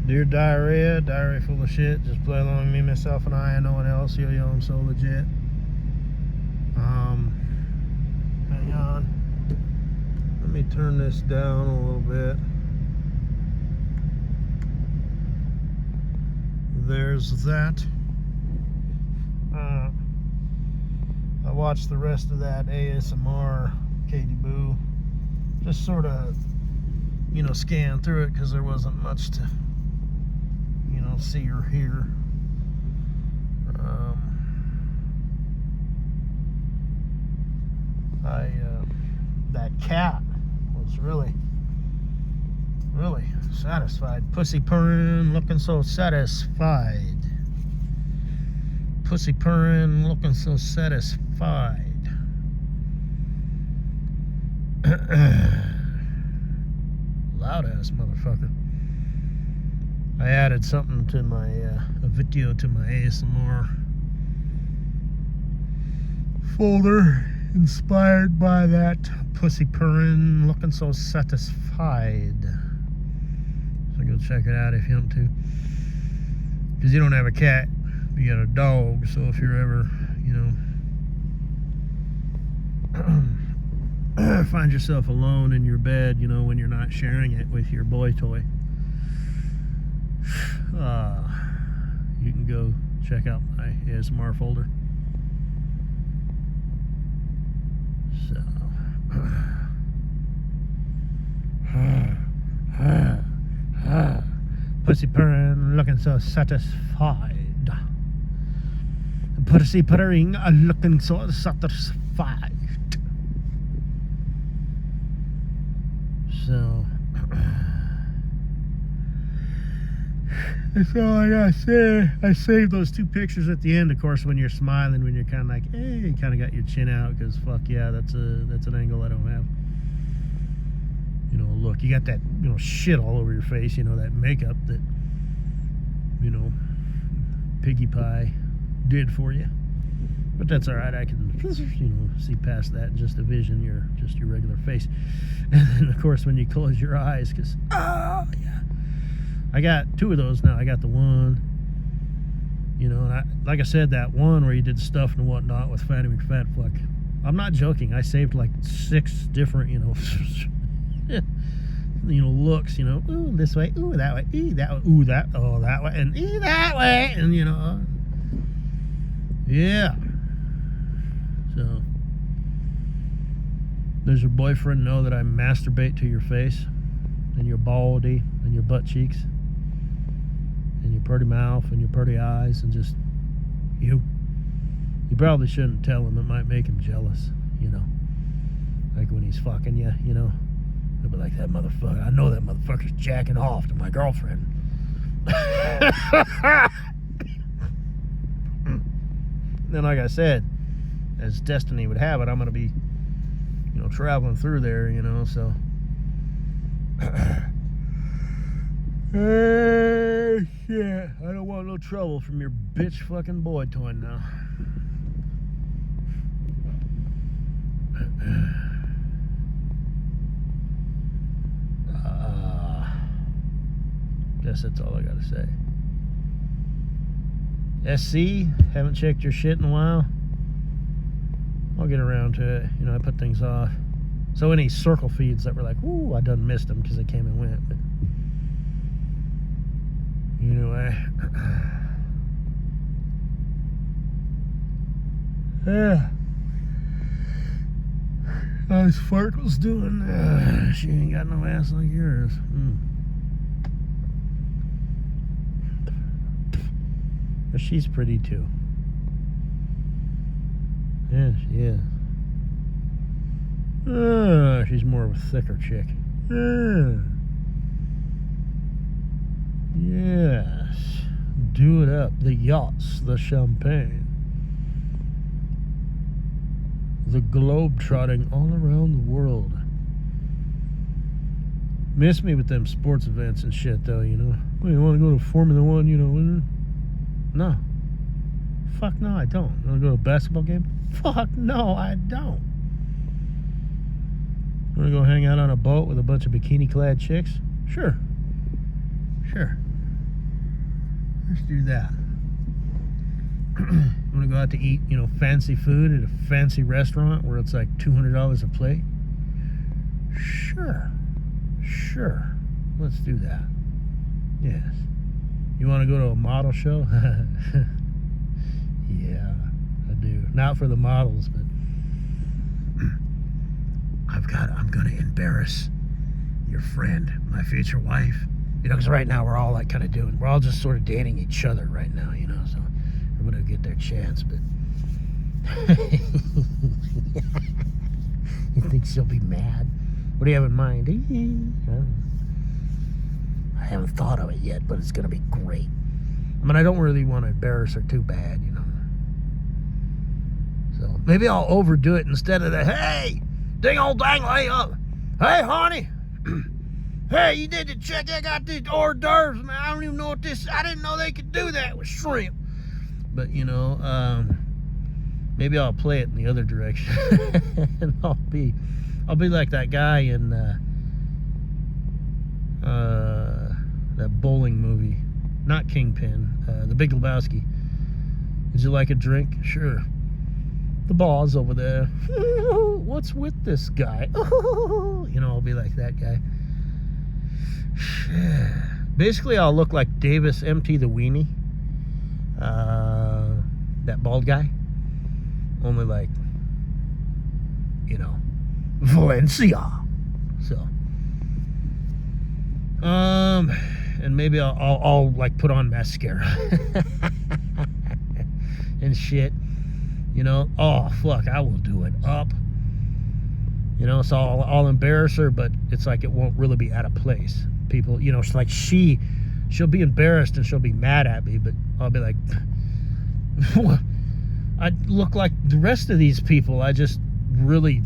Dear diarrhea full of shit. Just play along with me, myself, and I, and no one else. Yo, I'm so legit. Hang on. Let me turn this down a little bit. There's that. I watched the rest of that ASMR Katie Boo. Just sort of, scan through it because there wasn't much to, see or hear. That cat was really satisfied. Pussy purring, looking so satisfied. Pussy purring, looking so satisfied. Loud ass motherfucker. I added something to my a video to my ASMR folder inspired by that pussy purring, looking so satisfied. So go check it out if you want to. Because you don't have a cat, you got a dog. So if you're ever, find yourself alone in your bed, when you're not sharing it with your boy toy, you can go check out my ASMR folder. So pussy purring, looking so satisfied. Pussy purring, looking so satisfied. So that's all I gotta say. I saved those two pictures at the end, of course, when you're smiling, when you're kind of like, hey, you kind of got your chin out, because fuck yeah, that's an angle I don't have. Look, you got that, shit all over your face, that makeup that, Piggy Pie did for you. But that's all right. I can, see past that and just envision your regular face. And then, of course, when you close your eyes, because, oh, yeah. I got two of those now. I got the one, and like I said, that one where you did stuff and whatnot with Fatty McFatfuck. I'm not joking. I saved like 6 different, looks, ooh, this way, ooh, that way, that way, ooh, that, oh, that way, and that way, and, yeah. So, does your boyfriend know that I masturbate to your face, and your baldy, and your butt cheeks, and your pretty mouth, and your pretty eyes, and just you? You probably shouldn't tell him. It might make him jealous, like when he's fucking you, he'll be like, that motherfucker, I know that motherfucker's jacking off to my girlfriend. Then, like I said, as destiny would have it, I'm going to be, traveling through there, so. Hey, shit. I don't want no trouble from your bitch fucking boy toy now. Guess that's all I gotta say. SC, haven't checked your shit in a while. I'll get around to it. I put things off. So any circle feeds that were like, ooh, I done missed them because they came and went. But anyway. Yeah. How's Farkle's doing? She ain't got no ass like yours. But she's pretty too. Yeah, she is. She's more of a thicker chick. Yes. Do it up. The yachts, the champagne. The globe trotting all around the world. Miss me with them sports events and shit, though, Well, you want to go to Formula One, No. Fuck no, I don't. You want to go to a basketball game? Fuck no, I don't. You want to go hang out on a boat with a bunch of bikini-clad chicks? Sure. Let's do that. Want to go out to eat, fancy food at a fancy restaurant where it's like $200 a plate? Sure. Let's do that. Yes. You want to go to a model show? Yeah, I do. Not for the models, but I'm going to embarrass your friend, my future wife. Because right now we're all like we're all just sort of dating each other right now, so I'm going to get their chance, but you think she'll be mad? What do you have in mind? I haven't thought of it yet, but it's going to be great. I mean, I don't really want to embarrass her too bad, So maybe I'll overdo it instead of the, hey, ding old dang lay up. Hey, honey. Hey, you did the check. I got these hors d'oeuvres, man. I don't even know I didn't know they could do that with shrimp. But, maybe I'll play it in the other direction. And I'll be like that guy in that bowling movie. Not Kingpin, The Big Lebowski. Would you like a drink? Sure. The ball's over there. What's with this guy? I'll be like that guy. Basically, I'll look like Davis MT the Weenie. That bald guy. Only like, Valencia. So, and maybe I'll like put on mascara and shit. Oh fuck, I will do it up. So I'll embarrass her, but it's like it won't really be out of place. People, it's like she'll be embarrassed and she'll be mad at me, but I'll be like, I look like the rest of these people. I just really,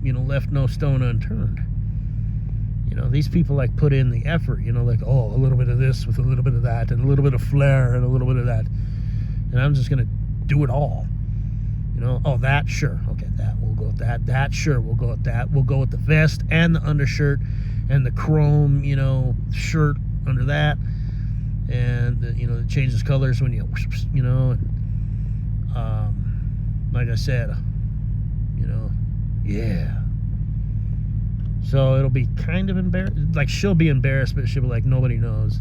left no stone unturned. These people like put in the effort, like, oh, a little bit of this with a little bit of that and a little bit of flair and a little bit of that. And I'm just going to do it all. Oh, that, sure. Okay, that, we'll go with that. That, sure, we'll go with that. We'll go with the vest and the undershirt and the chrome, shirt under that. And, it changes colors when you, like I said, yeah. So it'll be kind of embarrassed. Like, she'll be embarrassed, but she'll be like, nobody knows.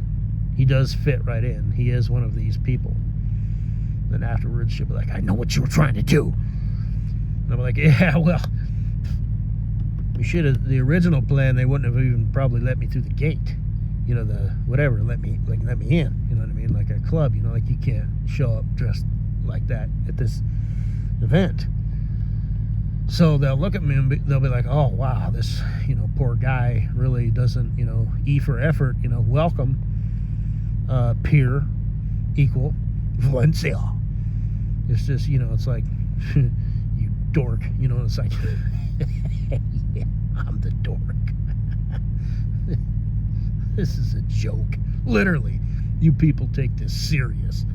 He does fit right in. He is one of these people. Then afterwards, she'll be like, I know what you were trying to do. And I'm like, yeah, well, we should have, the original plan, they wouldn't have even probably let me through the gate. The whatever, let me in. You know what I mean? Like a club, like you can't show up dressed like that at this event. So they'll look at me and they'll be like, oh, wow, this, poor guy really doesn't, E for effort, welcome, peer, equal, Valencia. It's just, it's like, you dork, it's like, yeah, I'm the dork. This is a joke. Literally, you people take this serious.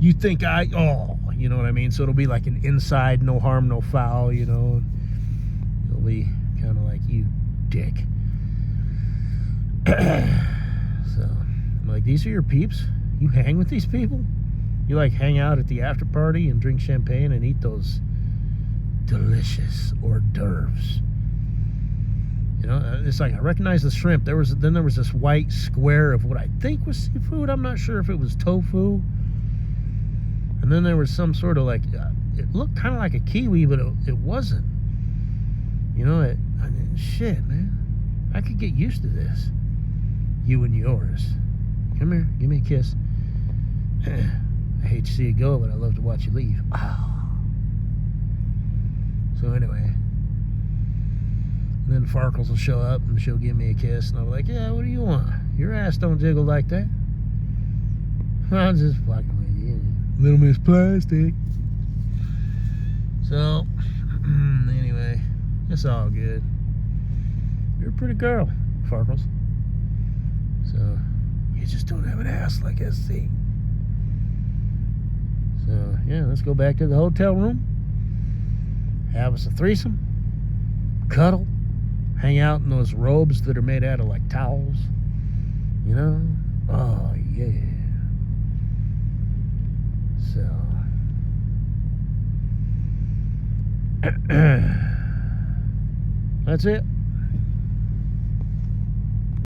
You think you know what I mean? So it'll be like an inside, no harm, no foul, It'll be kind of like, you dick. So, I'm like, these are your peeps? You hang with these people? You like hang out at the after party and drink champagne and eat those delicious hors d'oeuvres. It's like, I recognize the shrimp. There was this white square of what I think was seafood. I'm not sure if it was tofu. And then there was some sort of like, it looked kind of like a kiwi, but it wasn't. Shit, man. I could get used to this. You and yours. Come here, give me a kiss. I hate to see you go, but I love to watch you leave. Oh. So anyway, then Farkles will show up and she'll give me a kiss, and I'll be like, yeah, what do you want? Your ass don't jiggle like that. I'm just fucking with you. Little Miss Plastic. So, anyway, it's all good. You're a pretty girl, Farkles. So, you just don't have an ass like SC. So, yeah, let's go back to the hotel room. Have us a threesome. Cuddle. Hang out in those robes that are made out of like towels. Oh, yeah. So that's it.